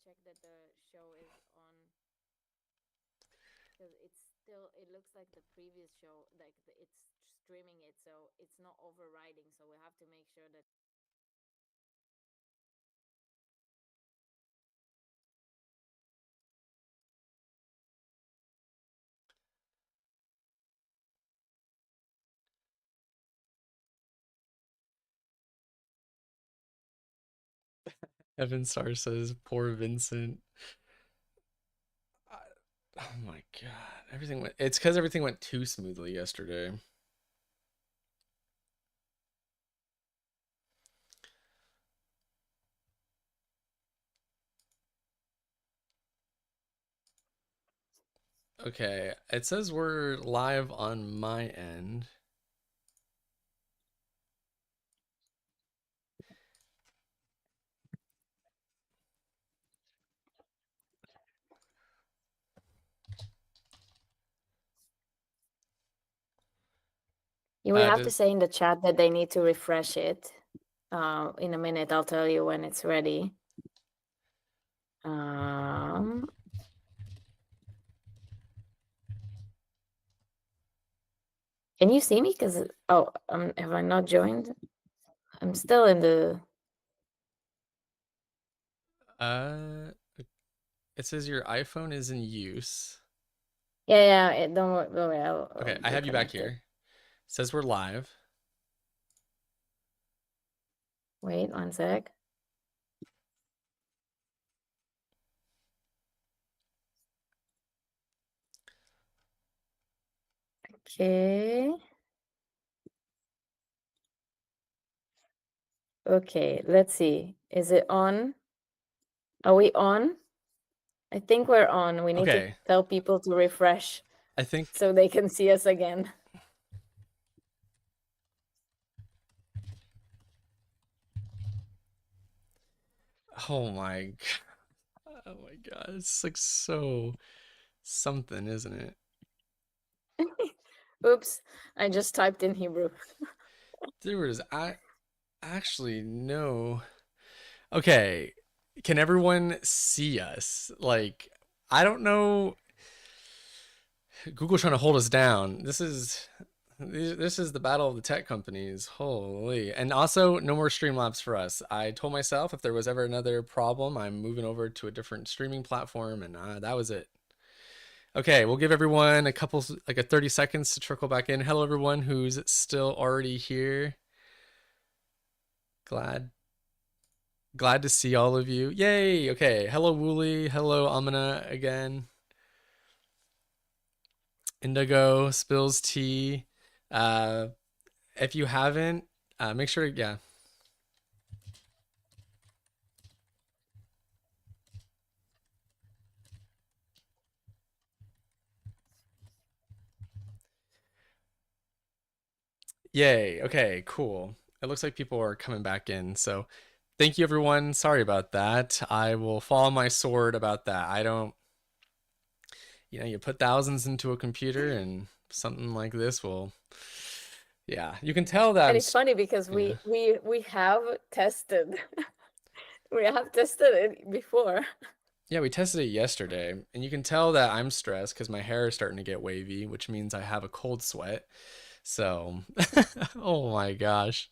check that the show is on, because it looks like the previous show, like it's streaming it, so it's not overriding. So we have to make sure that. Evan Star says, "Poor Vincent." Oh my god, everything went. It's because everything went too smoothly yesterday. Okay, it says we're live on my end. Yeah, we have to Does say in the chat that they need to refresh it. In a minute, I'll tell you when it's ready. Um, can you see me? Because have I not joined? I'm still in the. it says your iPhone is in use. Yeah, yeah. Don't worry. Okay, I'll I be have you back connected. here. It says we're live. Wait 1 sec. Okay. Okay. Let's see. Is it on? Are we on? I think we're on. We need to Okay, tell people to refresh I think. so they can see us again. Oh my, oh my god, it's like so something, isn't it? Oops. I just typed in Hebrew. There was actually no. Okay, can everyone see us? Like, I don't know. Google's trying to hold us down. This is the battle of the tech companies. Holy. And also, no more Streamlabs for us. I told myself if there was ever another problem, I'm moving over to a different streaming platform, and that was it. Okay, we'll give everyone a couple, like a 30 seconds to trickle back in. Hello, everyone who's still already here. Glad glad to see all of you. Yay! Okay, hello Wooly, hello Amina again. Indigo, Spills Tea. Uh, if you haven't, make sure, yeah. Yay. Okay, cool. It looks like people are coming back in. So thank you, everyone. Sorry about that. I will fall on my sword about that. I don't, you put thousands into a computer and something like this will, yeah, you can tell that And it's funny because yeah. we have tested. We have tested it before. Yeah, we tested it yesterday, and you can tell that I'm stressed because my hair is starting to get wavy, which means I have a cold sweat. So, oh my gosh.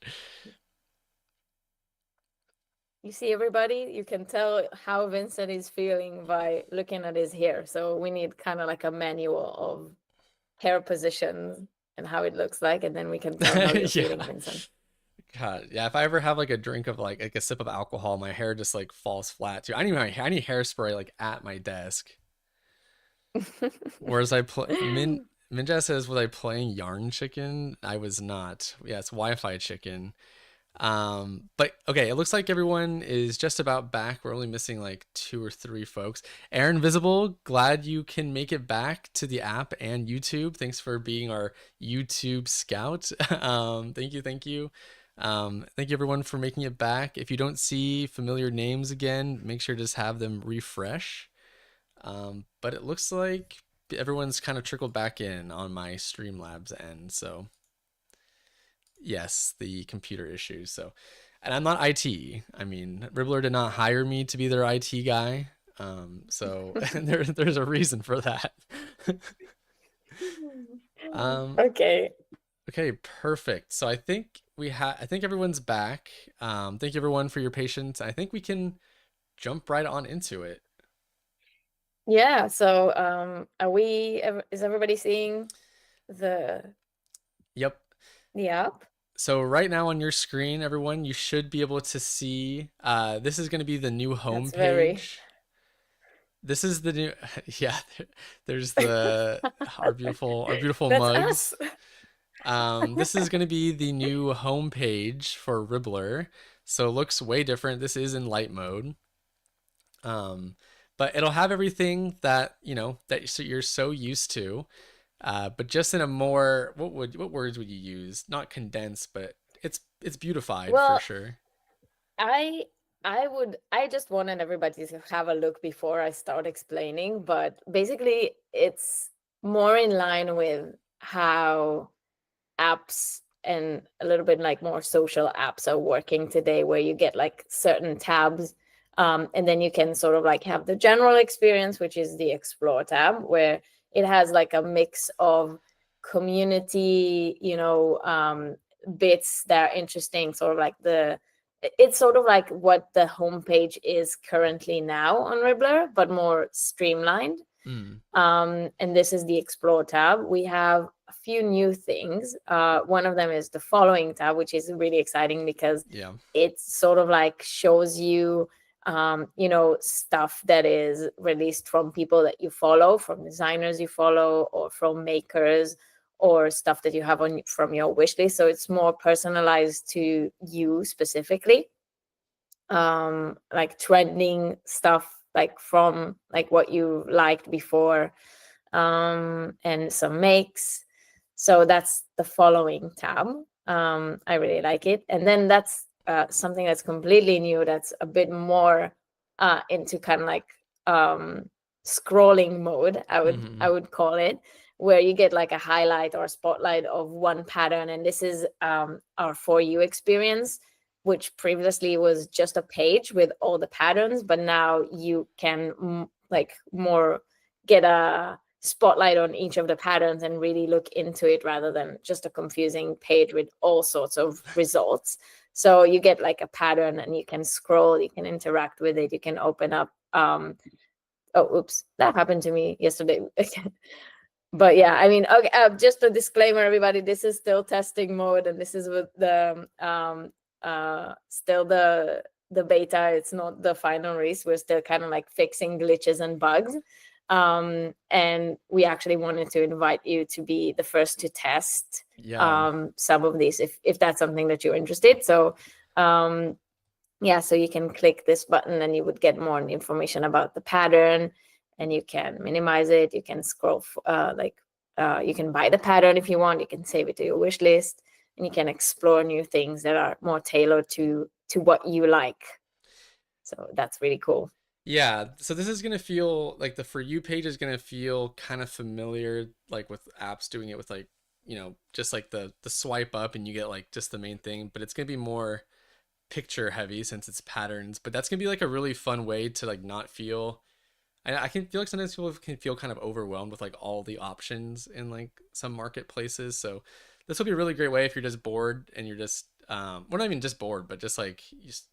You see, everybody, you can tell how Vincent is feeling by looking at his hair. So we need kind of like a manual of hair positions and how it looks like, and then we can tell how you're feeling, Yeah. Vincent. God, yeah. If I ever have like a drink of like a sip of alcohol, my hair just like falls flat too. I need hairspray like at my desk. Whereas I play Minja says, was I playing Yarn Chicken? I was not. Yeah, it's Wi-Fi Chicken. But okay, it looks like everyone is just about back. We're only missing like 2 or 3 folks. Aaron Visible, glad you can make it back to the app and YouTube. Thanks for being our YouTube scout. Thank you. Thank you everyone for making it back. If you don't see familiar names again, make sure to just have them refresh. But it looks like everyone's kind of trickled back in on my Streamlabs end. So yes, the computer issues. So, and I'm not IT. I mean, Ribblr did not hire me to be their IT guy. So there's a reason for that. um, Okay. okay, perfect. So I think everyone's back. Thank you everyone for your patience. I think we can jump right on into it. Yeah. So, is everybody seeing the Yep. the app? So right now on your screen, everyone, you should be able to see. This is going to be the new home That's very. page. This is the new, yeah. There's the our beautiful That's mugs. us. This is going to be the new home page for Ribblr, so it looks way different. This is in light mode, um, but it'll have everything that you're so used to, but just in a more what words would you use? Not condensed, but it's beautified for Well, sure. I I just wanted everybody to have a look before I start explaining, but basically it's more in line with how apps and a little bit like more social apps are working today, where you get like certain tabs, and then you can sort of like have the general experience, which is the explore tab, where it has like a mix of community, bits that are interesting, sort of like it's sort of like what the homepage is currently now on Ribblr, but more streamlined. Mm, And this is the explore tab. We have a few new things. One of them is the following tab, which is really exciting because yeah. it sort of like shows you, stuff that is released from people that you follow, from designers you follow, or from makers, or stuff that you have on from your wish list. So it's more personalized to you specifically, like trending stuff like from like what you liked before, and some makes. So that's the following tab. I really like it. And then that's something that's completely new, that's a bit more into kind of like scrolling mode, I Hmm. would call it, where you get like a highlight or a spotlight of one pattern. And this is our For You experience, which previously was just a page with all the patterns, but now you can like more get a spotlight on each of the patterns and really look into it, rather than just a confusing page with all sorts of results. So you get like a pattern and you can scroll, you can interact with it, you can open up. Oh, oops, that happened to me yesterday. But yeah, I mean, okay, just a disclaimer, everybody, this is still testing mode, and this is with the still the beta. It's not the final release. We're still kind of like fixing glitches and bugs. And we actually wanted to invite you to be the first to test Yeah. some of these, if that's something that you're interested. So yeah, so you can click this button and you would get more information about the pattern, and you can minimize it. You can scroll, you can buy the pattern if you want. You can save it to your wish list, and you can explore new things that are more tailored to what you like. So that's really cool. Yeah, so this is gonna feel like the For You page is gonna feel kind of familiar, like with apps doing it with like, just like the swipe up and you get like just the main thing, but it's gonna be more picture heavy since it's patterns. But that's gonna be like a really fun way to like not feel. I can feel like sometimes people can feel kind of overwhelmed with like all the options in like some marketplaces. So this will be a really great way if you're just bored and you're just well, not even just bored, but just like you just,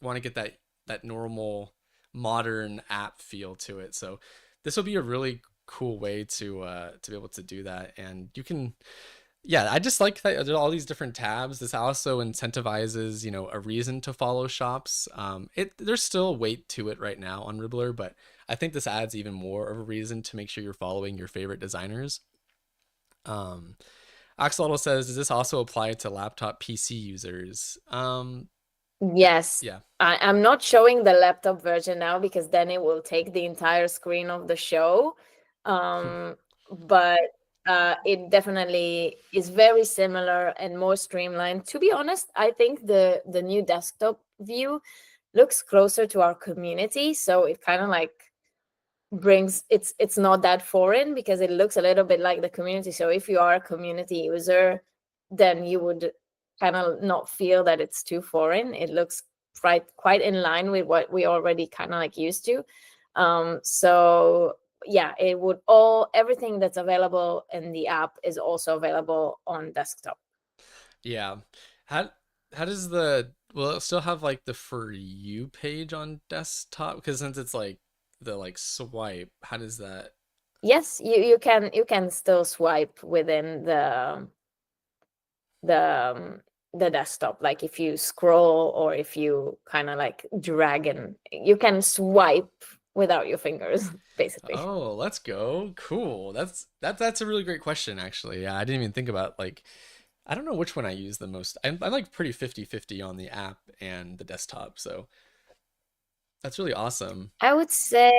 want to get that normal modern app feel to it. So this will be a really cool way to be able to do that. And you can, yeah, I just like that there's all these different tabs. This also incentivizes, a reason to follow shops. There's still weight to it right now on Ribblr, but I think this adds even more of a reason to make sure you're following your favorite designers. Um, Axolotl says, does this also apply to laptop PC users? Yes, Yeah. I'm not showing the laptop version now because then it will take the entire screen of the show. But it definitely is very similar and more streamlined. To be honest, I think the new desktop view looks closer to our community, so it kind of like brings it's not that foreign because it looks a little bit like the community. So if you are a community user, then you would kind of not feel that it's too foreign. It looks quite in line with what we already kind of like used to. So yeah, everything that's available in the app is also available on desktop. Yeah. How how does the will it still have like the For You page on desktop? Because since it's like the like swipe, how does that? Yes, you can still swipe within the the desktop. Like if you scroll or if you kind of like drag, and you can swipe without your fingers, basically. Oh, let's go. Cool. That's a really great question actually. Yeah, I didn't even think about like I don't know which one I use the most. I'm like pretty 50-50 on the app and the desktop. So that's really awesome. I would say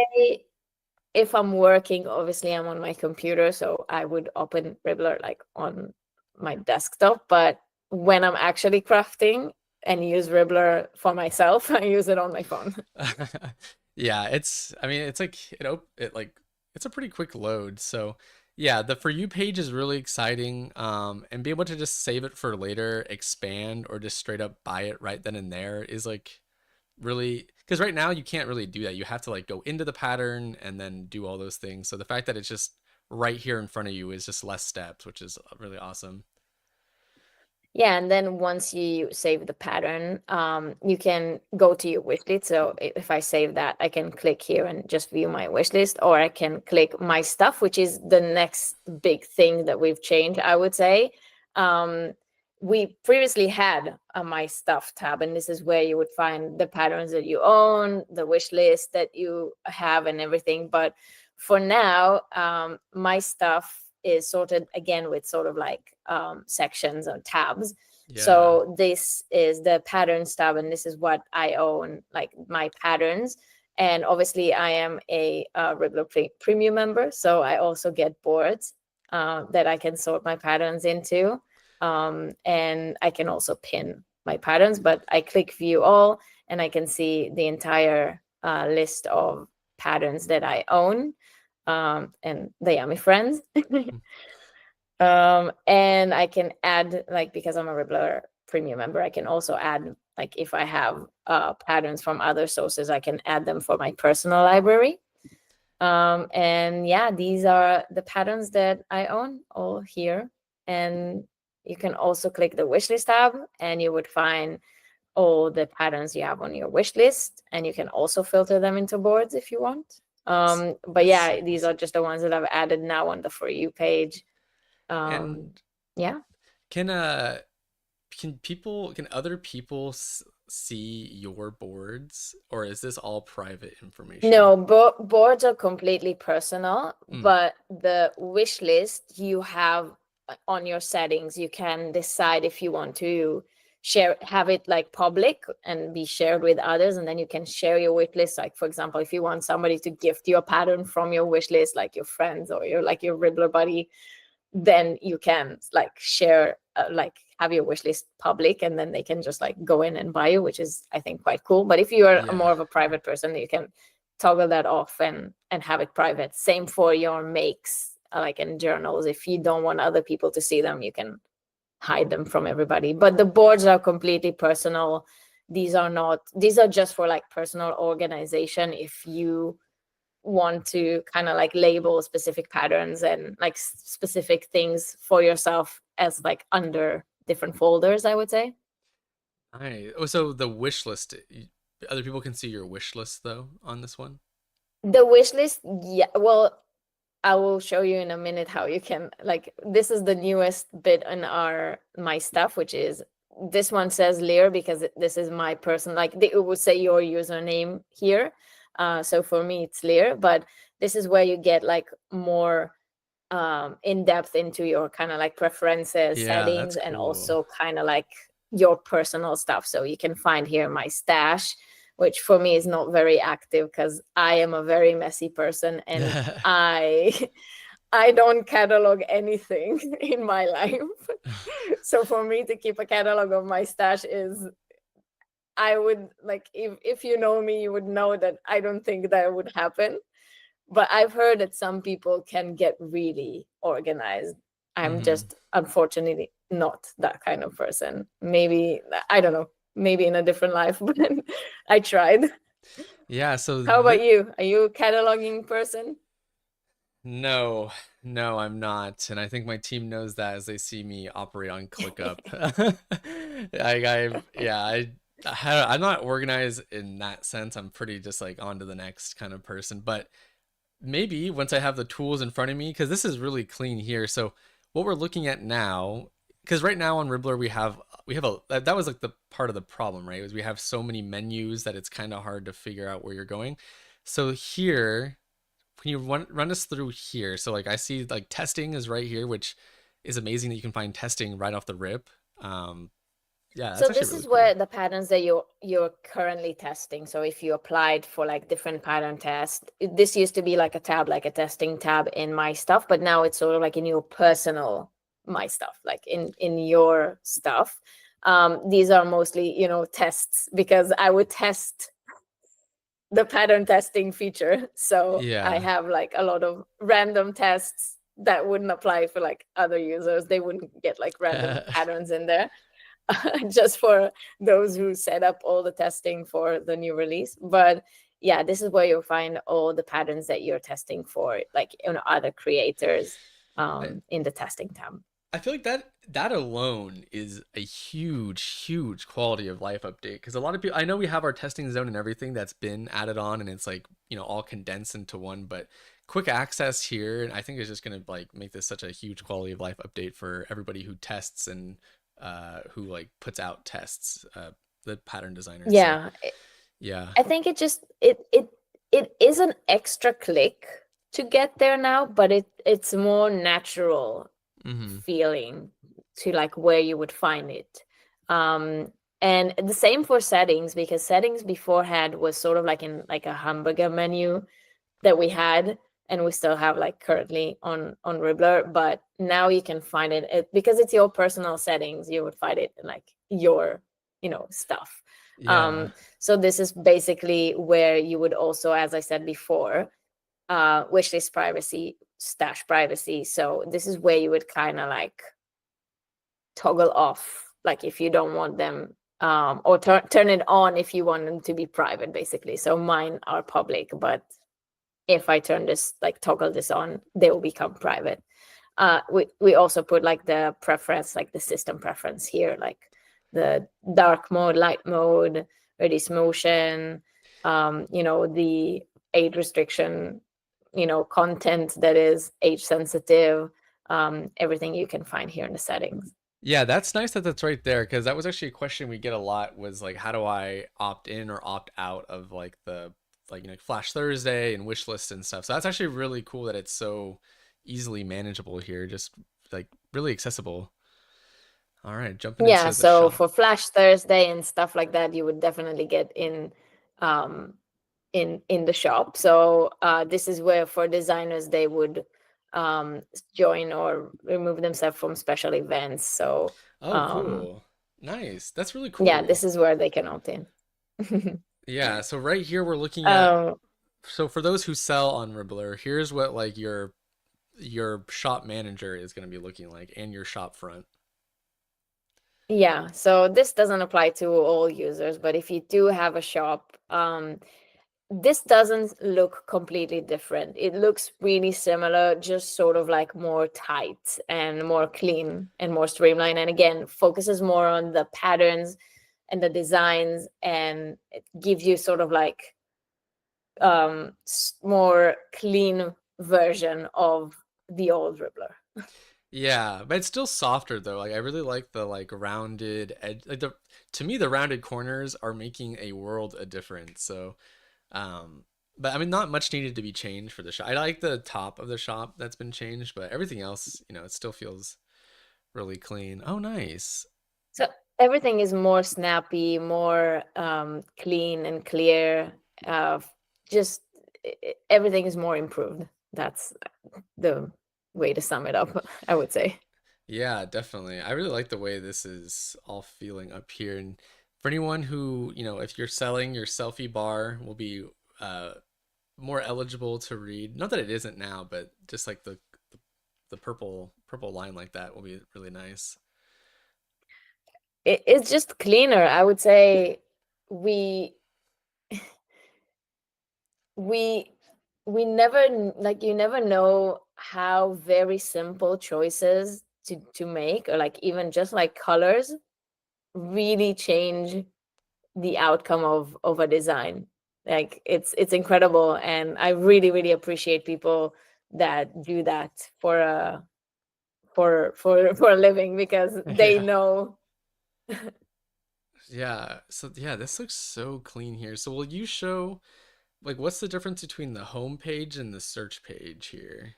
if I'm working, obviously I'm on my computer, so I would open Ribblr like on my desktop. But when I'm actually crafting and use Ribblr for myself, I use it on my phone. Yeah, I mean it's like it like it's a pretty quick load. So yeah, the For You page is really exciting. And be able to just save it for later, expand, or just straight up buy it right then and there is like really because right now you can't really do that. You have to like go into the pattern and then do all those things. So the fact that it's just right here in front of you is just less steps, which is really awesome. Yeah, and then once you save the pattern, you can go to your wish list. So if I save that, I can click here and just view my wish list, or I can click my stuff, which is the next big thing that we've changed, I would say. Um, we previously had a my stuff tab, and this is where you would find the patterns that you own, the wish list that you have, and everything. But for now, my stuff is sorted again with sort of like sections or tabs. Yeah. So this is the patterns tab, and this is what I own, like my patterns. And obviously, I am a Ribblr premium member, so I also get boards that I can sort my patterns into, and I can also pin my patterns. But I click view all, and I can see the entire list of patterns that I own, and they are my friends. And I can add, like, because I'm a Ribblr premium member, I can also add, like, if I have patterns from other sources, I can add them for my personal library. And yeah, these are the patterns that I own all here. And you can also click the wishlist tab, and you would find all the patterns you have on your wish list, and you can also filter them into boards if you want. But That's yeah, so these are awesome. just the ones that I've added now on the For You page. And um yeah. can can other people see your boards, or is this all private information? No, boards are completely personal, Mm, but the wish list you have on your settings, you can decide if you want to have it like public and be shared with others, and then you can share your wish list. Like for example, if you want somebody to gift you a pattern from your wish list, like your friends or your Riddler buddy, then you can like share, like have your wish list public, and then they can just like go in and buy you, which is I think quite cool. But if you are yeah. more of a private person, you can toggle that off and have it private. Same for your makes, like in journals. If you don't want other people to see them, you can hide them from everybody. But the boards are completely personal. These are just for like personal organization. If you want to kind of like label specific patterns and like specific things for yourself as like under different folders, I would say. Oh, so the wish list, other people can see your wish list though on this one. The wish list, yeah, well, I will show you in a minute how you can, like, this is the newest bit in our my stuff, which is this one says Lear because this is my person, like it would say your username here. So for me it's Lear, but this is where you get like more in depth into your kind of like preferences, Yeah, that's settings, and cool. also kind of like your personal stuff. So you can find here my stash, which for me is not very active because I am a very messy person, and I I don't catalog anything in my life. So for me to keep a catalog of my stash is, I would like, if you know me, you would know that I don't think that would happen. But I've heard that some people can get really organized. I'm Hmm. just unfortunately not that kind of person. Maybe, I don't know, maybe in a different life, but I tried. Yeah, so How about this, you? Are you a cataloging person? no, no, I'm not. And I think my team knows that as they see me operate on ClickUp. Yeah, I'm not organized in that sense. I'm pretty just like on to the next kind of person. But maybe once I have the tools in front of me, because this is really clean here. So what we're looking at now, because right now on Ribblr we have a that was like the part of the problem, right? Is we have so many menus that it's kind of hard to figure out where you're going. So here, can you run us through here? So like I see like testing is right here, which is amazing that you can find testing right off the rip. Um, yeah, that's So actually this really is cool. where the patterns that you're currently testing. So if you applied for like different pattern tests, this used to be like a tab, like a testing tab in my stuff, but now it's sort of like in your personal my stuff, like in your stuff. These are mostly, tests because I would test the pattern testing feature. So I Yeah. have like a lot of random tests that wouldn't apply for like other users. They wouldn't get like random patterns in there. Just for those who set up all the testing for the new release. But yeah, this is where you'll find all the patterns that you're testing for, like other creators I, in the testing tab. I feel like that alone is a huge quality of life update because a lot of people I know we have our testing zone and everything that's been added on and it's like, all condensed into one, but quick access here and I think is just going to like make this such a huge quality of life update for everybody who tests and who like puts out tests, the pattern designers. So, Yeah, yeah. I think it is an extra click to get there now, but it's more natural Mhm. feeling to like where you would find it. Um, and the same for settings, because settings beforehand was sort of like in like a hamburger menu that we had and we still have like currently on Ribblr, but now you can find because it's your personal settings, you would find it in like your, stuff. Yeah. So this is basically where you would also, as I said before, wishlist privacy, stash privacy. So this is where you would kind of like toggle off, like if you don't want them, or turn it on if you want them to be private, basically. So mine are public, but if I turn this, like toggle this on, they will become private. We also put like the preference, like the system preference here, like the dark mode, light mode, reduce motion, the age restriction, content that is age sensitive, everything you can find here in the settings. Yeah, that's nice that that's right there because that was actually a question we get a lot was like how do I opt in or opt out of like the like Flash Thursday and wish list and stuff. So that's actually really cool that it's so easily manageable here, just like really accessible. All right, jumping Yeah, into the so shop. for Flash Thursday and stuff like that, you would definitely get um in the shop. So this is where for designers they would join or remove themselves from special events. So Oh, um cool. Nice. That's really yeah, cool. this is where they can opt in. Yeah, so right here we're looking at um so for those who sell on Ribbler, here's what like your shop manager is going to be looking like and your shop front. yeah, so this doesn't apply to all users, but if you do have a shop, this doesn't look completely different. It looks really similar, just sort of like more tight and more clean and more streamlined. And again, focuses more on the patterns and the designs, and it gives you sort of like more clean version of the old Ribbler. Yeah, but it's still softer though. Like I really like the like rounded edge. Like the to me the rounded corners are making a world of difference. So, but I mean not much needed to be changed for the shop. I like the top of the shop that's been changed, but everything else, it still feels really clean. Oh, nice. So everything is more snappy, more clean and clear. Uh, just everything is more improved. That's the way to sum it up, I would say. Yeah, definitely. I really like the way this is all feeling up here. And for anyone who, if you're selling your selfie bar will be uh more eligible to read. Not that it isn't now, but just like the purple line like that will be really nice. It's just cleaner. I would say we we like, you never know how very simple choices to make, or like even just like colors, really change the outcome of a design. Like it's incredible, and I really really appreciate people that do that for a for a living, because they Yeah. know. Yeah. So yeah, this looks so clean here. So will you show like what's the difference between the home page and the search page here?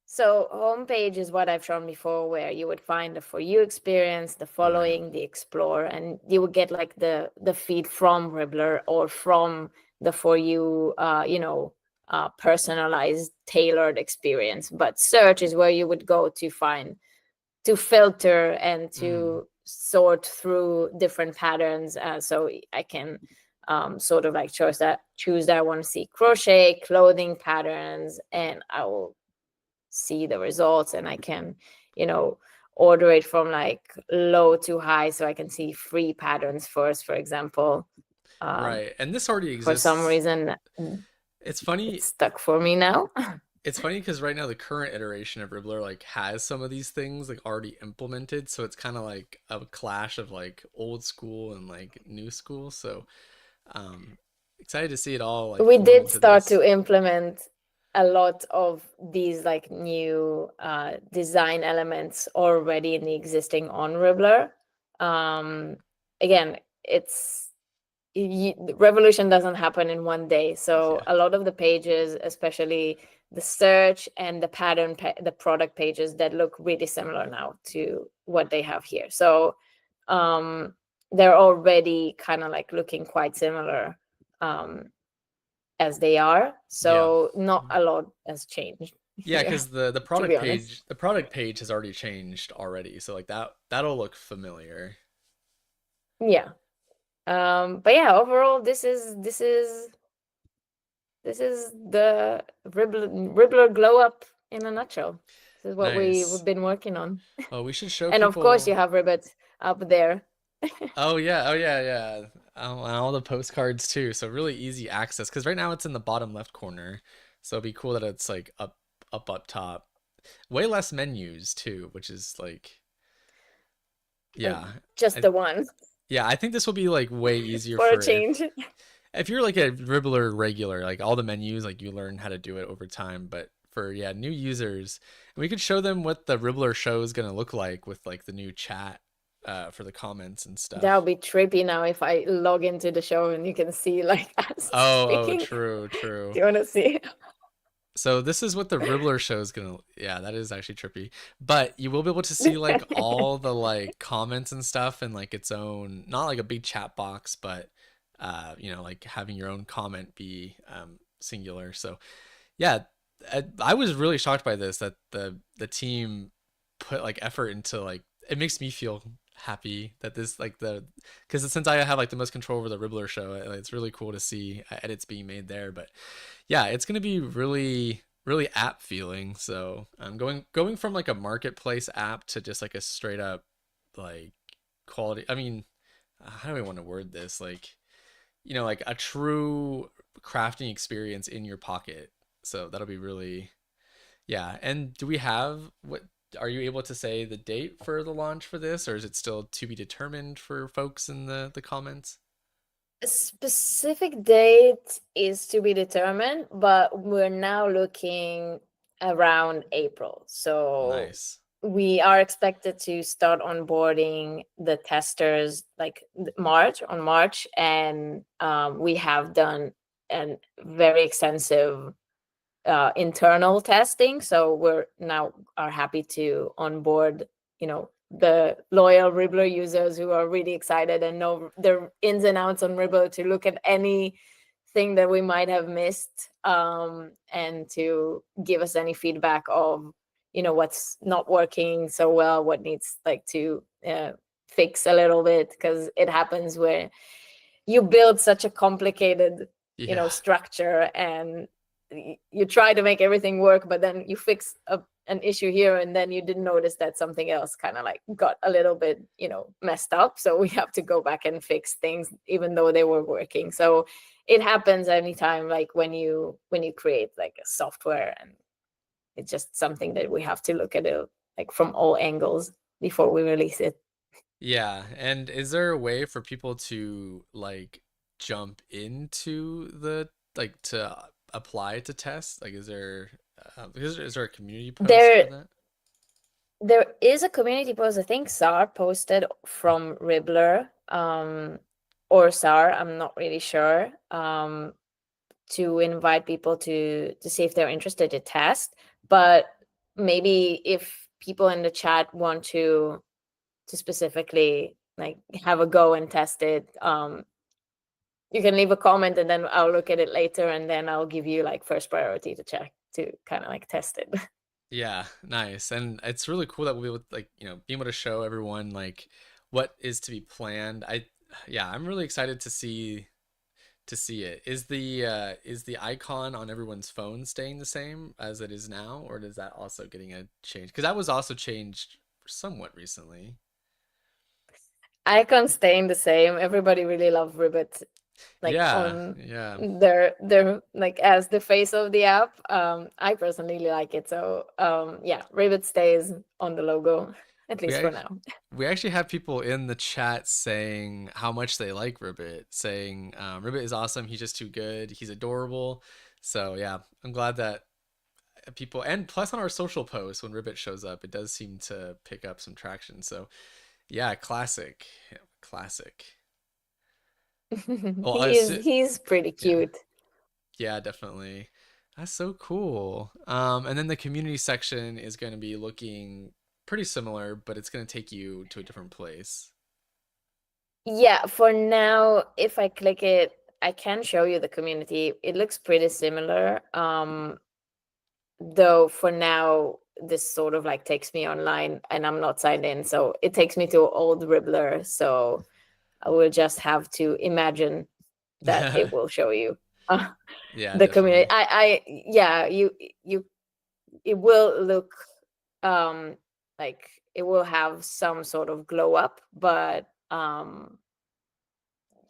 So homepage is what I've shown before, where you would find the For You experience, the Right. following, the explore, and you would get like the feed from Ribblr or from the For You, personalized, tailored experience. But search is where you would go to find, to filter and Mm. to sort through different patterns. So I can sort of like choose that I want to see crochet, clothing patterns, and I will see the results, and I can, you know, order it from like low to high, so I can see free patterns first, for example. Um, Right. And this already for some exists. reason, It's it's funny. stuck for me now. It's funny because right now the current iteration of Ribbler like has some of these things like already implemented, so it's kind of like a clash of like old school and like new school. So um excited to see it all like We flow did into start this. to implement a lot of these like new design elements already in the existing on Ribbler. Um, Again, it's revolution doesn't happen in one day. So Yeah. a lot of the pages, especially the search and the the product pages, that look really similar now to what they have here. So um, they're already kind of like looking quite similar um, as they are. Yeah. So not a lot has changed Yeah, here, because the to be honest. product page has already changed already, so like that'll look familiar. Yeah. But yeah, overall, this is the Ribbler glow up in a nutshell. This is what we've Nice. been working on. Oh, we should show And of course, you people. have Ribbit up there. Oh yeah, yeah. And all the postcards too. So really easy access because right now it's in the bottom left corner. So it'd be cool that it's like up top. Way less menus too, which is like Like yeah. just I, the one yeah, I think this will be like way easier for a for change. if you're like a Ribbler regular, like all the menus, like you learn how to do it over time. But for yeah, new users, we could show them what the Ribbler show is gonna look like with like the new chat for the comments and That stuff. would be trippy now if I log into the show and you can see like us Oh, speaking. true, true. Do you want to see? So this is what the Ribbler show is gonna. Yeah, that is actually trippy. But you will be able to see like all the like comments and stuff and like its own, not like a big chat box, but like having your own comment be singular. So yeah, I was really shocked by this that the team put like effort into like it makes me feel happy that this like the because since I have like the most control over the Ribbler show, it's really cool to see edits being made there. But yeah, it's gonna be really really app feeling. So I'm going from like a marketplace app to just like a straight up like quality. I mean, how do I want to word this? Like like a true crafting experience in your pocket. So that'll be really yeah. And do we have what are you able to say the date for the launch for this or is it still to be determined for folks in the comments? A specific date is to be determined, but we're now looking around April. So Nice. we are expected to start onboarding the testers like March, and we have done a very extensive internal testing. So we're now are happy to onboard, the loyal Ribblr users who are really excited and know the ins and outs on Ribblr, to look at anything that we might have missed, and to give us any feedback of, what's not working so well, what needs like to fix a little bit, because it happens where you build such a complicated, Yeah. structure, and you try to make everything work, but then you fix an issue here, and then you didn't notice that something else kind of like got a little bit, messed up. So we have to go back and fix things even though they were working. So it happens anytime, like when you create like a software, and it's just something that we have to look at it like from all angles before we release it. Yeah, and is there a way for people to like jump into the like to apply to test? Like, is there a community post for There that? there is a community post, I think SAR posted from Ribblr, or SAR, I'm not really sure, to invite people to see if they're interested to test. But maybe if people in the chat want to specifically like have a go and test it, you can leave a comment, and then I'll look at it later, and then I'll give you like first priority to check, to kind of like test it. Yeah, nice. And it's really cool that we would like, being able to show everyone like what is to be planned. Yeah, I'm really excited to see it. Is the icon on everyone's phone staying the same as it is now, or is that also getting a change? Because that was also changed somewhat recently. Icons staying the same. Everybody really love Ribbit, like Yeah, on yeah. their like as the face of the app. I personally like it. So yeah, Ribbit stays on the logo, at We least for act- now. we actually have people in the chat saying how much they like Ribbit, saying Ribbit is awesome. He's just too good. He's adorable. So yeah, I'm glad that people, and plus on our social posts when Ribbit shows up, it does seem to pick up some traction. So yeah, classic, classic. Well, He's pretty yeah, cute. yeah, definitely. That's so cool. And then the community section is going to be looking pretty similar, but it's going to take you to a different place. Yeah, for now, if I click it, I can show you the community. It looks pretty similar. Though for now, this sort of like takes me online, and I'm not signed in. So it takes me to old Ribblr. So I will just have to imagine that it will show you uh, Yeah, the community. definitely. Yeah, you, it will look like it will have some sort of glow up, but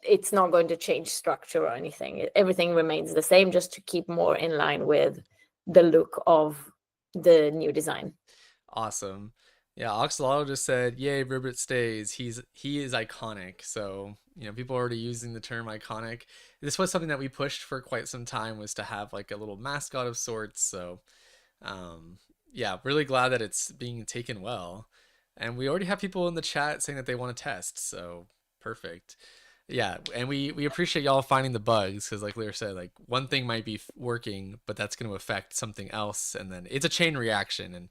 it's not going to change structure or anything. Everything remains the same, just to keep more in line with the look of the new design. Awesome. Yeah, Oxalotl just said, "Yay, Ribbit stays. He is iconic." So, people are already using the term iconic. This was something that we pushed for quite some time, was to have like a little mascot of sorts. So, um, yeah, really glad that it's being taken well. And we already have people in the chat saying that they want to test. So, perfect. Yeah, and we appreciate y'all finding the bugs, because like Lear said, like one thing might be working, but that's going to affect something else, and then it's a chain reaction. And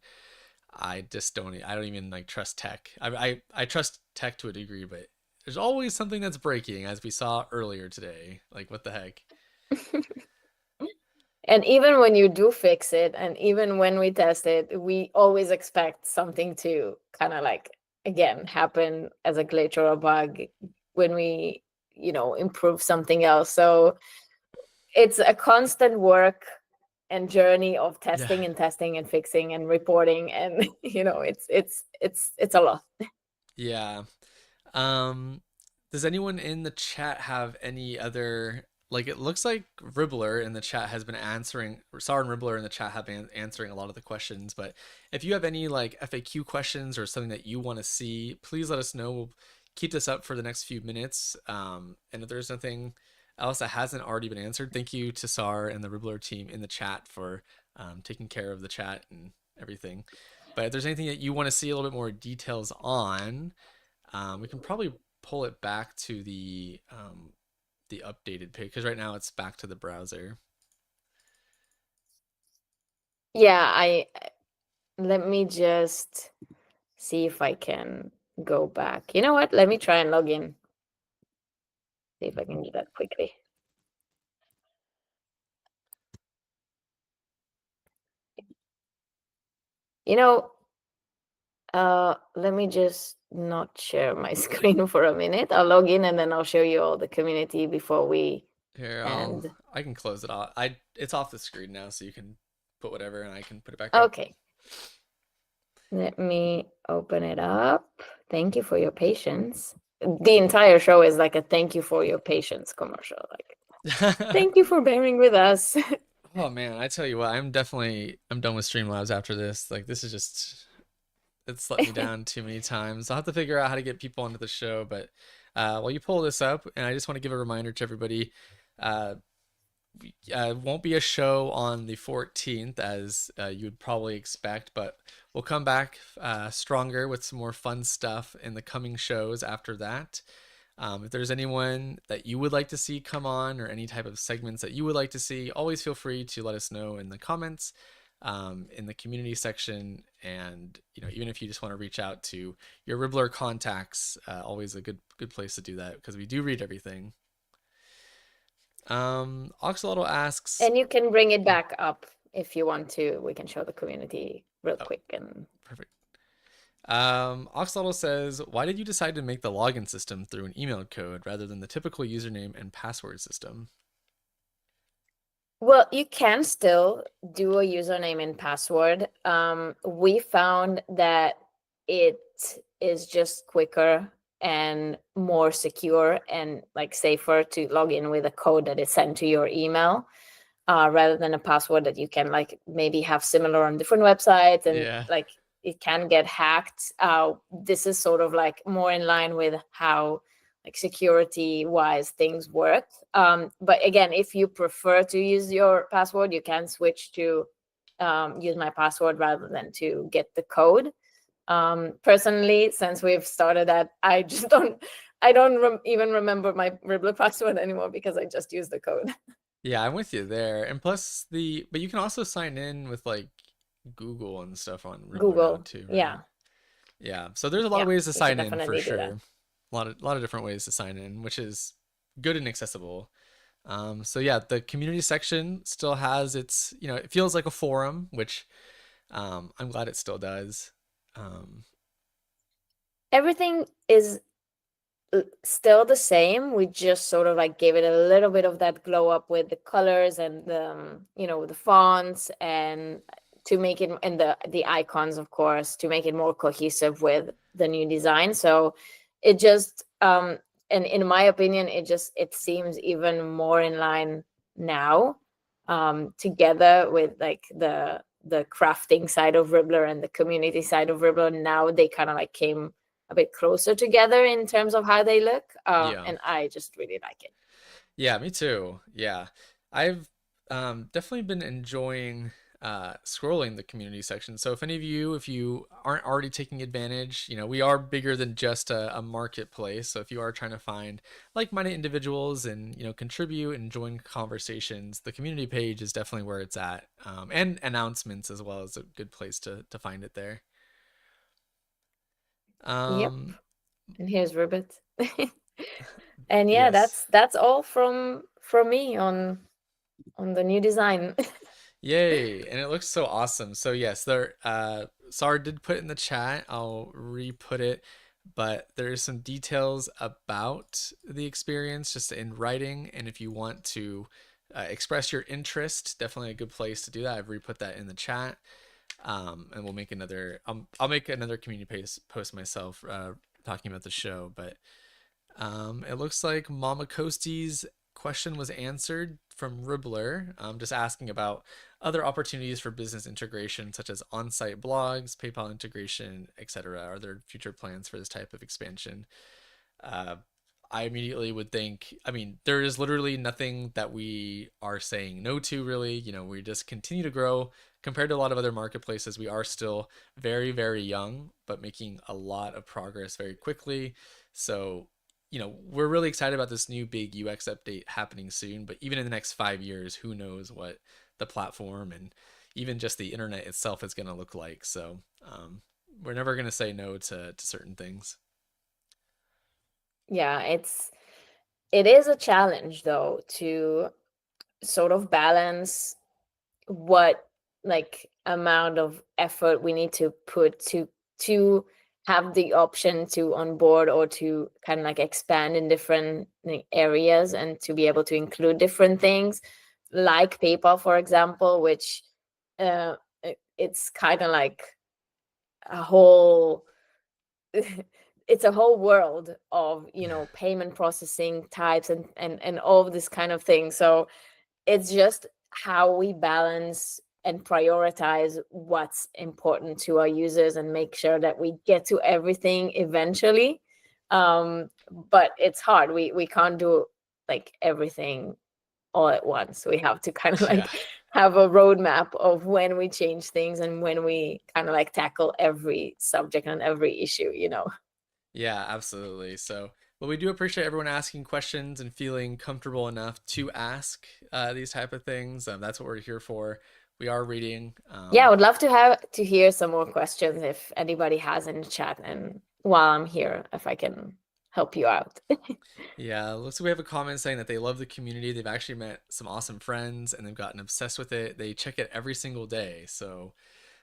I don't even like trust tech. I trust tech to a degree, but there's always something that's breaking, as we saw earlier today. Like, what the heck? And even when you do fix it, and even when we test it, we always expect something to kind of like again happen as a glitch or a bug when we improve something else. So it's a constant work and journey of Yeah. testing and testing and fixing and reporting, and it's a lot. Yeah. Um, does anyone in the chat have any other, like, it looks like Ribblr in the chat has been answering, Sar and Ribblr in the chat have been answering a lot of the questions, but if you have any like FAQ questions or something that you want to see, please let us know. We'll keep this up for the next few minutes. And if there's nothing else that hasn't already been answered, thank you to Sar and the Ribblr team in the chat for taking care of the chat and everything. But if there's anything that you want to see a little bit more details on, we can probably pull it back to the updated page, because right now it's back to the browser. Yeah, I let me just see if I can go back. You know what? Let me try and log in. See if I can do that quickly. You know, let me just not share my screen for a minute. I'll log in, and then I'll show you all the community before we Here, And I can close it off. It's off the screen now, so you can put whatever, and I can put it back up. okay, let me open it up. Thank you for your patience. The entire show is like a thank you for your patience commercial. Like, thank you for bearing with us. Oh man, I tell you what, I'm done with Streamlabs after this. Like this is just it's let me down too many times. I'll have to figure out how to get people onto the show, but while you pull this up, and I just want to give a reminder to everybody, uh, won't be a show on the 14th as you would probably expect, but we'll come back stronger with some more fun stuff in the coming shows after that. If there's anyone that you would like to see come on or any type of segments that you would like to see, always feel free to let us know in the comments, in the community section. And, you know, even if you just want to reach out to your Ribblr contacts, always a good place to do that because we do read everything. Oxalotl asks, And you can bring it back up if you want to. We can show the community real oh, quick. And perfect. Oxalotl says, why did you decide to make the login system through an email code rather than the typical username and password system? well, you can still do a username and password. We found that it is just quicker and more secure and like safer to log in with a code that is sent to your email, rather than a password that you can like maybe have similar on different websites, and Yeah. like it can get hacked. This is sort of like more in line with how like security wise things work. But again, if you prefer to use your password, you can switch to use my password rather than to get the code. Personally, since we've started that, I just don't even remember my Ribblr password anymore because I just use the code. Yeah, I'm with you there. And plus but you can also sign in with like Google and stuff on Ribblr now Google, too, right? yeah, Yeah. So there's a lot of yeah, ways to you can sign in for definitely do that. sure. A lot of different ways to sign in, which is good and accessible. So yeah, the community section still has its, you know, it feels like a forum, which I'm glad it still does. Um, Everything is still the same. We just sort of like gave it a little bit of that glow up with the colors and the the fonts, and to make it, and the icons, of course, to make it more cohesive with the new design. So it just and in my opinion, it seems even more in line now, together with like the crafting side of Ribblr and the community side of Ribblr. Now they kind of like came a bit closer together in terms of how they look. yeah. And I just really like it. Yeah, me too. Yeah. I've definitely been enjoying scrolling the community section. So if any of you, if you aren't already taking advantage, you know, we are bigger than just a marketplace. So if you are trying to find like-minded individuals and, you know, contribute and join conversations, the community page is definitely where it's at. And announcements as well is a good place to find it there. Yep. Um, And here's Ribbit. And yeah, yes. that's all from me on the new design. Yay, and it looks so awesome. So yes, there Sar did put in the chat. I'll re-put it, but there's some details about the experience just in writing, and if you want to express your interest, definitely a good place to do that. I've re-put that in the chat. And we'll make another I'll make another community post myself talking about the show, but it looks like Mama Kosti's question was answered from Ribblr, just asking about other opportunities for business integration, such as on-site blogs, PayPal integration, etc. Are there future plans for this type of expansion? Uh, I immediately would think, I mean, there is literally nothing that we are saying no to, really. You know, we just continue to grow. Compared to a lot of other marketplaces, we are still very, very young, but making a lot of progress very quickly. So, you know, we're really excited about this new big UX update happening soon. But even in the next 5 years, who knows what the platform and even just the internet itself is going to look like. So, we're never going to say no to certain things. Yeah, it is a challenge though to sort of balance what like amount of effort we need to put to have the option to onboard or to kind of like expand in different areas and to be able to include different things like PayPal, for example, which it's kind of like a whole it's a whole world of, payment processing types and all of this kind of thing. So it's just how we balance and prioritize what's important to our users and make sure that we get to everything eventually. But it's hard. We can't do like everything all at once. We have to kind of Yeah. like have a roadmap of when we change things and when we kind of like tackle every subject and every issue. Yeah, absolutely. So, but we do appreciate everyone asking questions and feeling comfortable enough to ask these type of things. That's what we're here for. We are reading. Yeah, I would love to hear some more questions if anybody has in the chat, and while I'm here, if I can help you out. Yeah, looks like we have a comment saying that they love the community. They've actually met some awesome friends and they've gotten obsessed with it. They check it every single day. So,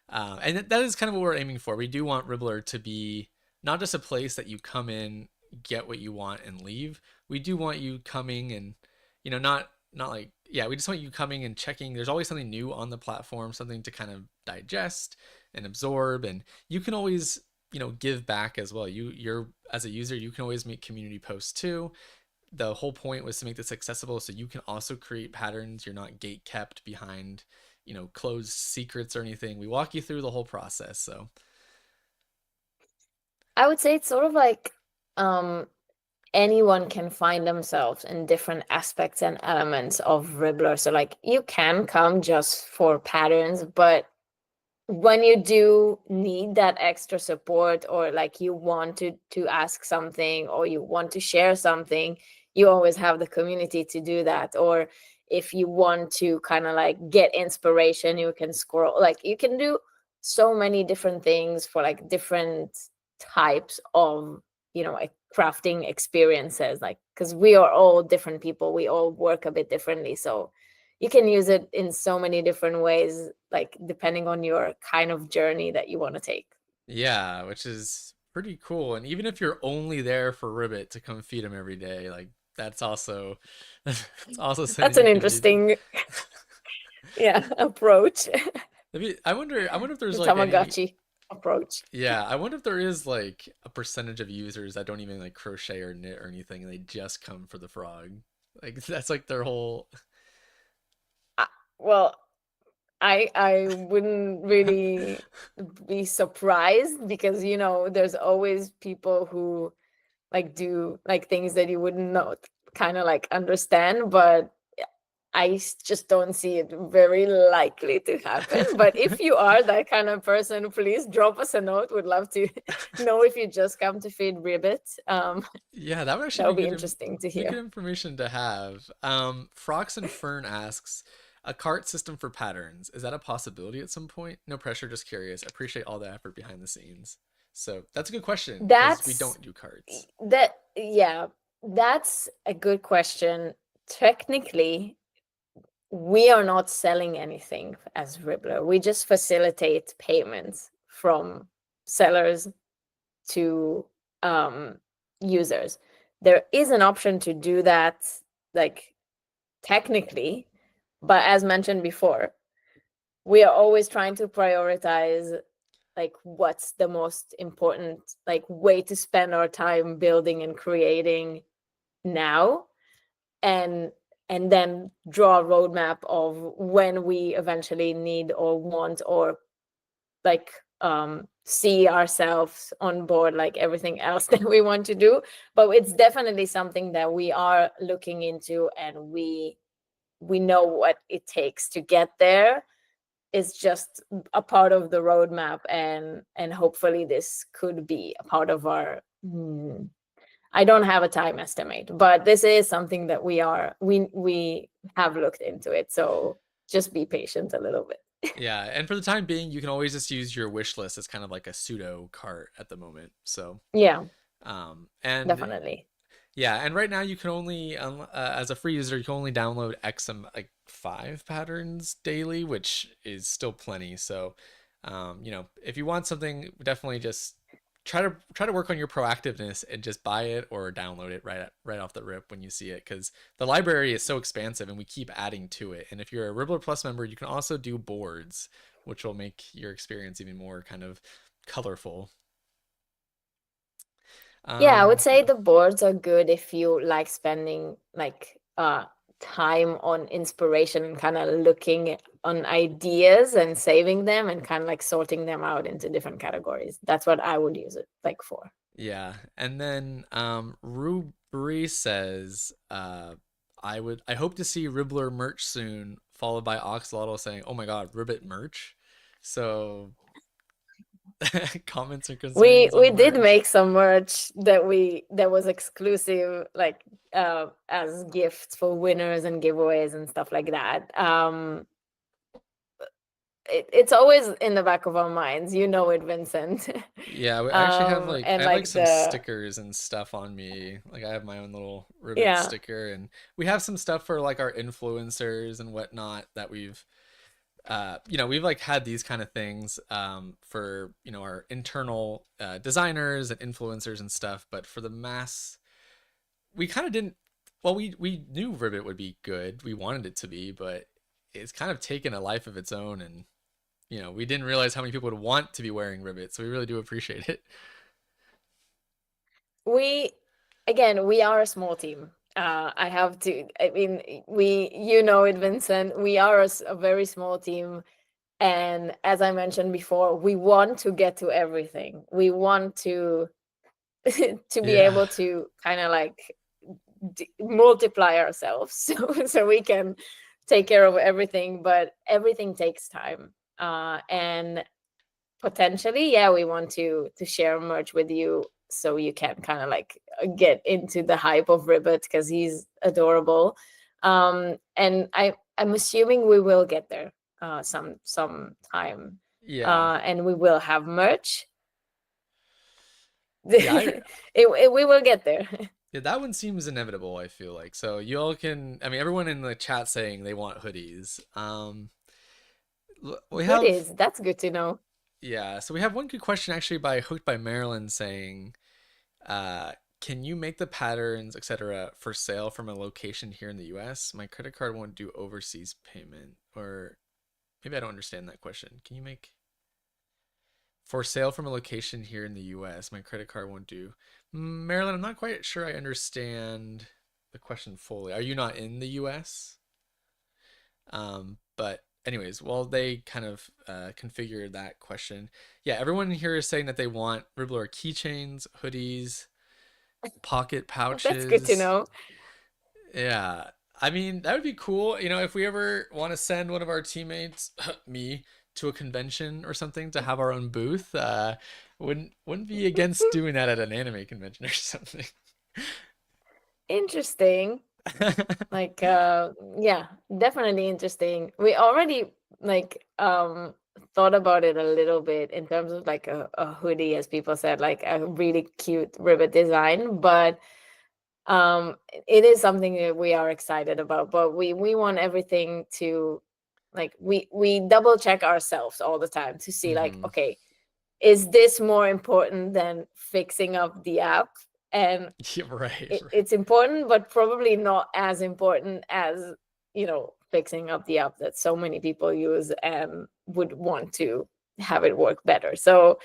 and that is kind of what we're aiming for. We do want Ribblr to be not just a place that you come in, get what you want, and leave. We do want you coming and, not like, yeah, we just want you coming and checking. There's always something new on the platform, something to kind of digest and absorb, and you can always, give back as well. You're as a user, you can always make community posts too. The whole point was to make this accessible so you can also create patterns. You're not gate kept behind, closed secrets or anything. We walk you through the whole process. So I would say it's sort of like um, anyone can find themselves in different aspects and elements of Ribbler. So like you can come just for patterns, but when you do need that extra support, or like you want to ask something or you want to share something, you always have the community to do that. Or if you want to kind of like get inspiration, you can scroll, like you can do so many different things for like different types of, like crafting experiences, like because we are all different people, we all work a bit differently. So you can use it in so many different ways, like depending on your kind of journey that you want to take. yeah, which is pretty cool. And even if you're only there for Ribbit to come feed him every day, like that's also that's also something That's you an can do. interesting, yeah, approach. I wonder if there's The like any. Tamagotchi approach. Yeah, I wonder if there is like a percentage of users that don't even like crochet or knit or anything, and they just come for the frog. Like that's like their whole. Uh, well, I wouldn't really be surprised, because there's always people who like do like things that you wouldn't know, kind of like understand, but just don't see it very likely to happen. But if you are that kind of person, please drop us a note. Would love to know if you just come to feed Ribbit. Yeah, that would That actually would be interesting to be good hear. information to have. Frox and Fern asks, a cart system for patterns. Is that a possibility at some point? No pressure, just curious. Appreciate all the effort behind the scenes. So that's a good question because we That's don't do carts. yeah, that's a good question. Technically, we are not selling anything as Ribbler. We just facilitate payments from sellers to users. There is an option to do that, like technically, but as mentioned before, we are always trying to prioritize like what's the most important like way to spend our time building and creating now, and then draw a roadmap of when we eventually need or want or like see ourselves on board, like everything else that we want to do. But it's definitely something that we are looking into, and we know what it takes to get there. It's just a part of the roadmap, and hopefully this could be a part of our I don't have a time estimate, but this is something that we have looked into it. So just be patient a little bit. Yeah, and for the time being, you can always just use your wish list as kind of like a pseudo cart at the moment. So, Yeah, and definitely. yeah, and right now you can only, as a free user, you can only download like 5 patterns daily, which is still plenty. So, if you want something, definitely just try to work on your proactiveness and just buy it or download it right off the rip when you see it, because the library is so expansive and we keep adding to it. And if you're a Ribblr Plus member, you can also do boards, which will make your experience even more kind of colorful. Yeah, I would say Yeah. the boards are good if you like spending like time on inspiration and kind of looking on ideas and saving them and kind of like sorting them out into different categories. That's what I would use it like for. Yeah. And then Rubri says, I hope to see Ribbler merch soon, followed by Oxlotl saying, "Oh my god, Ribbit merch." So comments and We concerns we on did merch. make some merch that was exclusive, like as gifts for winners and giveaways and stuff like that. It's always in the back of our minds, you know it, Vincent. Yeah, I actually have I And have like like some the stickers and stuff on me. Like I have my own little Ribbit yeah, sticker, and we have some stuff for like our influencers and whatnot that we've like had these kind of things for our internal designers and influencers and stuff, but for the mass we kind of didn't. Well, we knew Ribbit would be good, we wanted it to be, but it's kind of taken a life of its own, and we didn't realize how many people would want to be wearing Ribbit, so we really do appreciate it. we again, we are a small team. I have to, I mean, you know it, Vincent, we are a very small team. And as I mentioned before, we want to get to everything. We want to to be Yeah. able to kind of like multiply ourselves so we can take care of everything, but everything takes time. And potentially, yeah, we want to share merch with you so you can kind of like get into the hype of Ribbit because he's adorable. And I'm assuming we will get there some time. Yeah. And we will have merch. Yeah, We will get there. yeah, that one seems inevitable, I feel like. So you all can, I mean, everyone in the chat saying they want hoodies. We have, Hoodies, that's good to know. yeah, so we have one good question actually by Hooked by Marilyn saying, uh, can you make the patterns, etc., for sale from a location here in the US? My credit card won't do overseas payment. Or maybe I don't understand that question. Can you make for sale from a location here in the US? My credit card won't do. Marilyn, I'm not quite sure I understand the question fully. Are you not in the US? But anyways, while they kind of configure that question, yeah, everyone here is saying that they want Ribbler keychains, hoodies, pocket That's good to pouches. know. Yeah. I mean, that would be cool. If we ever want to send one of our teammates, me, to a convention or something to have our own booth, wouldn't be against doing that at an anime convention or something. Interesting. Like yeah, definitely interesting. We already like thought about it a little bit in terms of like a hoodie, as people said, like a really cute ribbon design, but it is something that we are excited about, but we want everything to like we double check ourselves all the time to see like, Hmm. okay, is this more important than fixing up the app? And Yeah, right, right. it's important, but probably not as important as fixing up the app that so many people use and would want to have it work better. So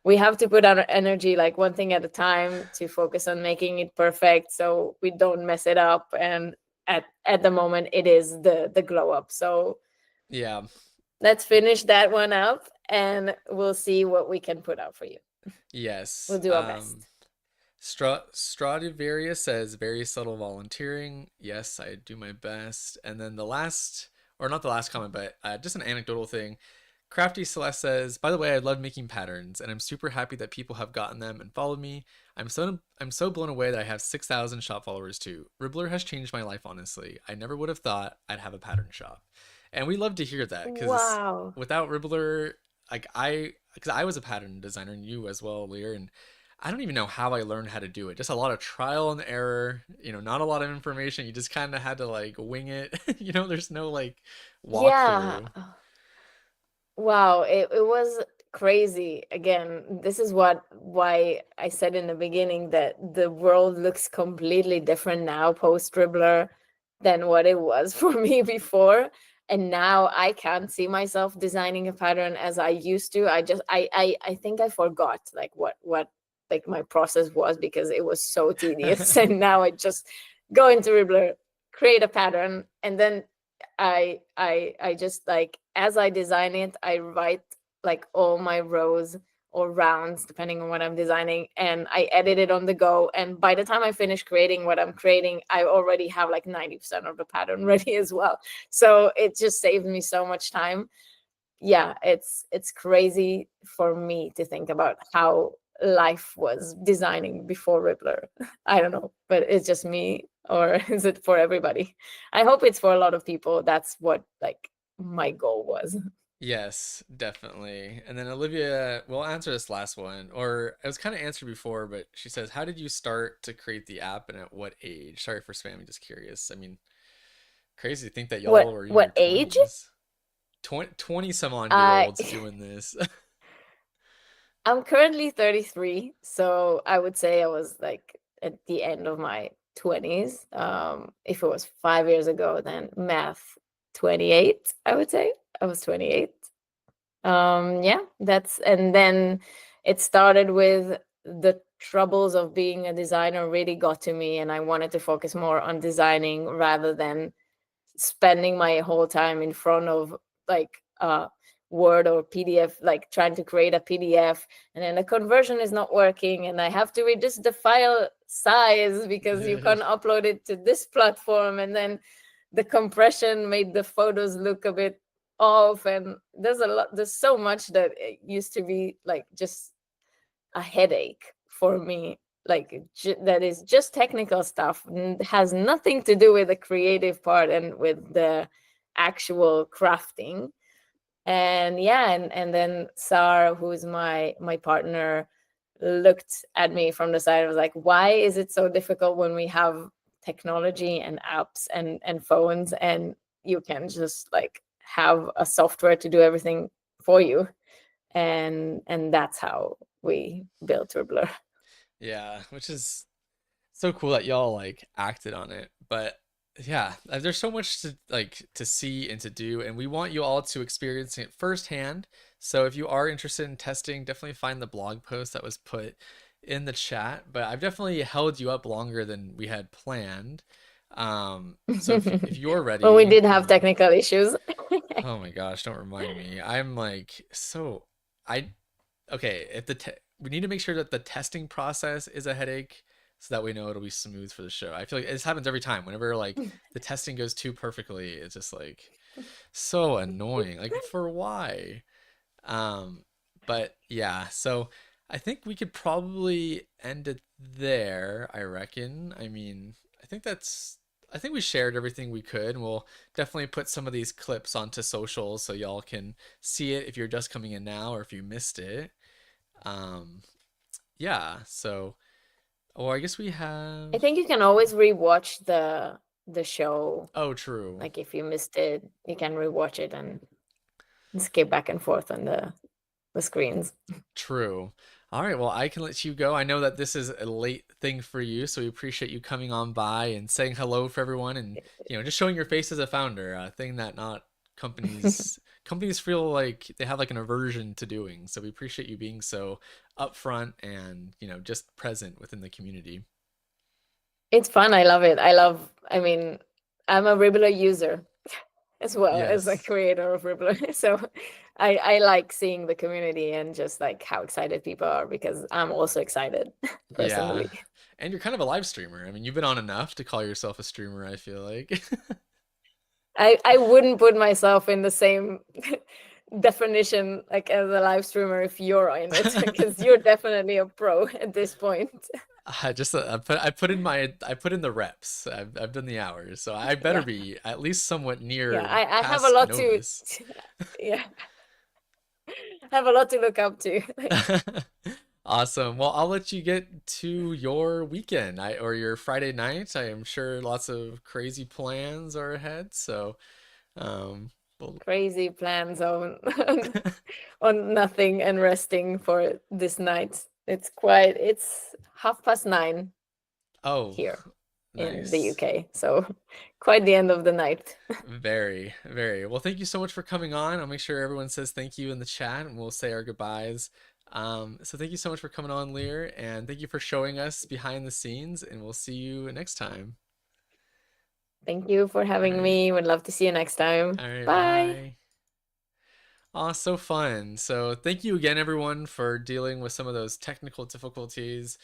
we have to put our energy like one thing at a time to focus on making it perfect so we don't mess it up. And at the moment it is the glow up, so Yeah. let's finish that one up and we'll see what we can put out for you. Yes. We'll do our best. Stradivarius says very subtle volunteering. Yes, I do my best. And then the last, or not the last comment, but just an anecdotal thing. Crafty Celeste says, "By the way, I love making patterns, and I'm super happy that people have gotten them and followed me. I'm so blown away that I have 6,000 shop followers too. Ribbler has changed my life, honestly. I never would have thought I'd have a pattern shop, and we love to hear that because Wow. without Ribbler, because I was a pattern designer and you as well, Lear, and I don't even know how I learned how to do it. Just a lot of trial and error. Not a lot of information. You just kind of had to like wing it. There's no like Yeah. walkthrough. Wow, it was crazy. Again, this is why I said in the beginning that the world looks completely different now post Ribblr than what it was for me before. And now I can't see myself designing a pattern as I used to. I think I forgot like what like my process was, because it was so tedious. And now I just go into Ribblr, create a pattern, and then I just like, as I design it, I write like all my rows or rounds depending on what I'm designing, and I edit it on the go. And by the time I finish creating what I'm creating, I already have like 90% of the pattern ready as well. So it just saves me so much time. Yeah, it's crazy for me to think about how life was designing before Ribblr. I don't know, but it's just me, or is it for everybody? I hope it's for a lot of people. That's what like my goal was. Yes, definitely. And then Olivia, we'll answer this last one, or it was kind of answered before, but she says, "How did you start to create the app, and at what age?" Sorry for spamming, just curious. I mean, crazy to think that y'all were in your What age? 20s. 20 some odd year I olds doing this. I'm currently 33, so I would say I was like at the end of my 20s. If it was 5 years ago, then math 28, I would say. I was 28. Yeah, and then it started with the troubles of being a designer really got to me, and I wanted to focus more on designing rather than spending my whole time in front of like Word or PDF, like trying to create a PDF, and then the conversion is not working, and I have to reduce the file size because you can't upload it to this platform, and then the compression made the photos look a bit off. And there's so much that it used to be like just a headache for me, like that is just technical stuff, has nothing to do with the creative part and with the actual crafting. And yeah, and then Sar, who's my partner, looked at me from the side and was like, why is it so difficult when we have technology and apps and phones, and you can just like have a software to do everything for you? And that's how we built Ribblr. Yeah, which is so cool that y'all like acted on it. But yeah, there's so much to like to see and to do, and we want you all to experience it firsthand. So if you are interested in testing, definitely find the blog post that was put in the chat. But I've definitely held you up longer than we had planned. So if you're Well, we ready, did have technical issues. oh my gosh, don't remind me. I'm like so I okay, if we need to make sure that the testing process is a headache so that we know it'll be smooth for the show. I feel like this happens every time. Whenever like the testing goes too perfectly, it's just like so annoying. Like for why? Um, but yeah, so I think we could probably end it there, I reckon. I mean, I think we shared everything we could, and we'll definitely put some of these clips onto socials so y'all can see it if you're just coming in now or if you missed it. Um, yeah, so or I guess we I have think you can always rewatch the show. oh true. Like if you missed it, you can rewatch it and skip back and forth on the screens. True. All right, well, I can let you go. I know that this is a late thing for you, so we appreciate you coming on by and saying hello for everyone and, just showing your face as a founder, a thing that not companies feel like they have like an aversion to doing. So we appreciate you being so upfront and, just present within the community. It's fun. I love it. I mean, I'm a Ribblr user as well as a Yes. creator of Ribblr. So I like seeing the community and just like how excited people are, because I'm also excited Yeah. personally. And you're kind of a live streamer. I mean, you've been on enough to call yourself a streamer, I feel like. I wouldn't put myself in the same definition like as a live streamer if you're in it, because you're definitely a pro at this point. I just I put in the reps. I've done the hours, so I better Yeah. be at least somewhat Yeah, near I have a past lot to novice. yeah, I have a lot to look up to. Awesome. Well, I'll let you get to your weekend, or your Friday night. I am sure lots of crazy plans are ahead. So, um, Well, Crazy plans on on nothing and resting for this night. It's 9:30 oh, here in the nice. UK. So quite the end of the night. Very, very. Well, thank you so much for coming on. I'll make sure everyone says thank you in the chat and we'll say our goodbyes. So thank you so much for coming on, Lear, and thank you for showing us behind the scenes, and we'll see you next time. Thank you for All having right. me. Would love to see you next time. All right. Bye. Bye. Oh, so fun. So thank you again, everyone, for dealing with some of those technical difficulties.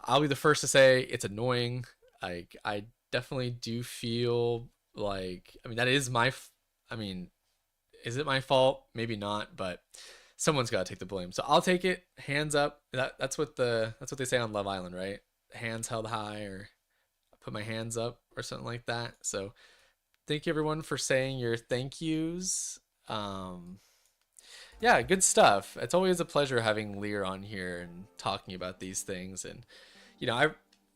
I'll be the first to say it's annoying. Like, I definitely do feel like, I mean, that is I mean, is it my fault? Maybe not, but someone's got to take the blame. So I'll take it. Hands up. That's what they say on Love Island, right? Hands held high, or put my hands up, or something like that. So thank you, everyone, for saying your thank yous. Um, yeah, good stuff. It's always a pleasure having Lear on here and talking about these things. And I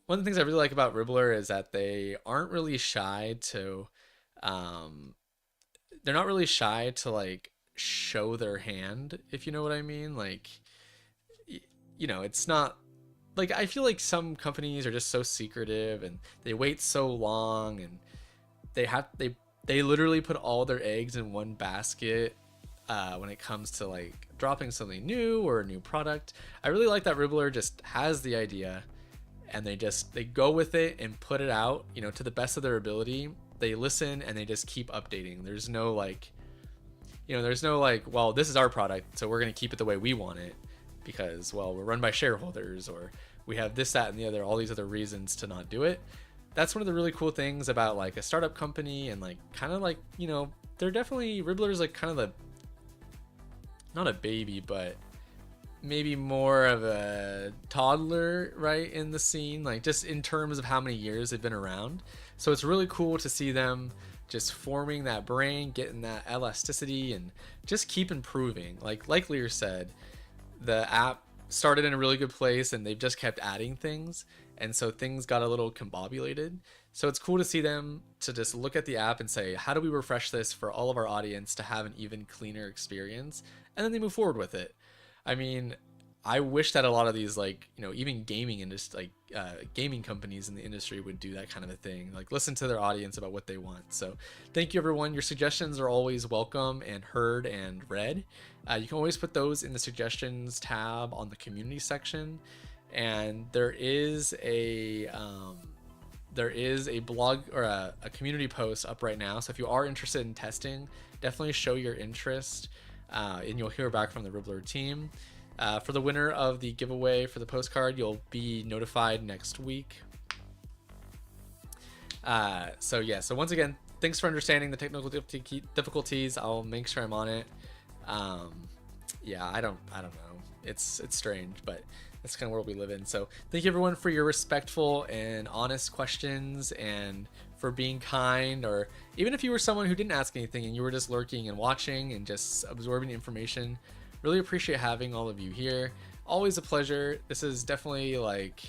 one of the things I really like about Ribblr is that they aren't really shy to, um, they're not really shy to like show their hand, if you know what I mean. Like, it's not like, I feel like some companies are just so secretive and they wait so long, and they literally put all their eggs in one basket when it comes to like dropping something new or a new product. I really like that Ribblr just has the idea and they go with it and put it out, to the best of their ability. They listen and they just keep updating. There's no like, well, this is our product, so we're going to keep it the way we want it because, well, we're run by shareholders, or we have this, that, and the other, all these other reasons to not do it. That's one of the really cool things about like a startup company, and like kind of like, they're definitely, Ribblr's like kind of the, not a baby, but maybe more of a toddler, right, in the scene, like just in terms of how many years they've been around. So it's really cool to see them just forming that brain, getting that elasticity, and just keep improving. Like Lear said, the app started in a really good place and they've just kept adding things, and so things got a little combobulated. So it's cool to see them to just look at the app and say, how do we refresh this for all of our audience to have an even cleaner experience, and then they move forward with it. I mean, I wish that a lot of these, like, even gaming industry, like gaming companies in the industry would do that kind of a thing, like listen to their audience about what they want. So thank you, everyone. Your suggestions are always welcome and heard and read. You can always put those in the suggestions tab on the community section, and there is a blog or a community post up right now. So if you are interested in testing, definitely show your interest, and you'll hear back from the Ribblr team. For the winner of the giveaway for the postcard, you'll be notified next week. So once again, thanks for understanding the technical difficulties. I'll make sure I'm on it. I don't know. It's strange, but that's kind of world we live in. So thank you, everyone, for your respectful and honest questions, and for being kind, or even if you were someone who didn't ask anything and you were just lurking and watching and just absorbing information. Really appreciate having all of you here. Always a pleasure. This is definitely, like,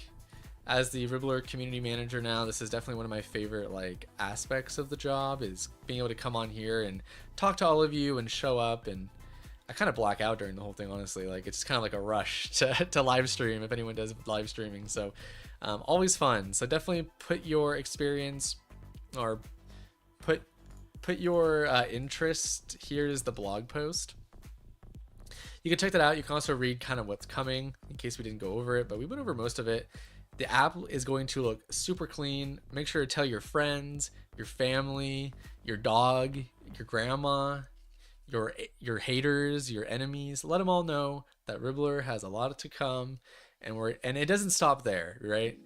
as the Ribblr community manager now, this is definitely one of my favorite like aspects of the job, is being able to come on here and talk to all of you and show up. And I kind of black out during the whole thing, honestly. Like, it's kind of like a rush to live stream if anyone does live streaming. So always fun. So definitely put your experience, or put your interest. Here's the blog post. You can check that out. You can also read kind of what's coming in case we didn't go over it, but we went over most of it. The app is going to look super clean. Make sure to tell your friends, your family, your dog, your grandma, your haters, your enemies. Let them all know that Ribblr has a lot to come, and it doesn't stop there, right?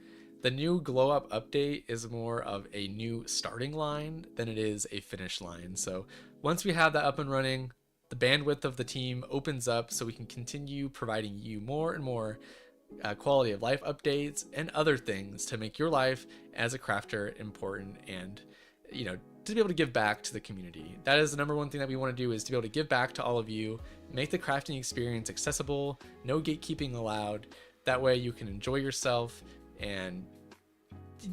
The new glow up update is more of a new starting line than it is a finish line. So once we have that up and running, the bandwidth of the team opens up so we can continue providing you more and more quality of life updates and other things to make your life as a crafter important, and to be able to give back to the community. That is the number one thing that we want to do, is to be able to give back to all of you, make the crafting experience accessible, no gatekeeping allowed. That way you can enjoy yourself and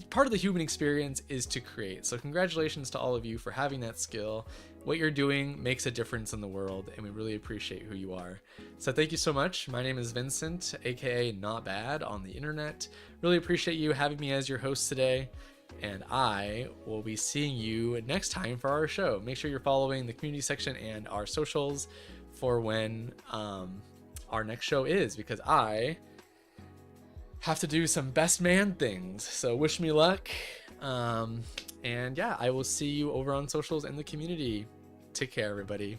part of the human experience is to create. So congratulations to all of you for having that skill. What you're doing makes a difference in the world, and we really appreciate who you are. So thank you so much. My name is Vincent, aka Not Bad on the internet. Really appreciate you having me as your host today, and I will be seeing you next time for our show. Make sure you're following the community section and our socials for when our next show is, because I have to do some best man things. So wish me luck. And yeah, I will see you over on socials and the community. Take care, everybody.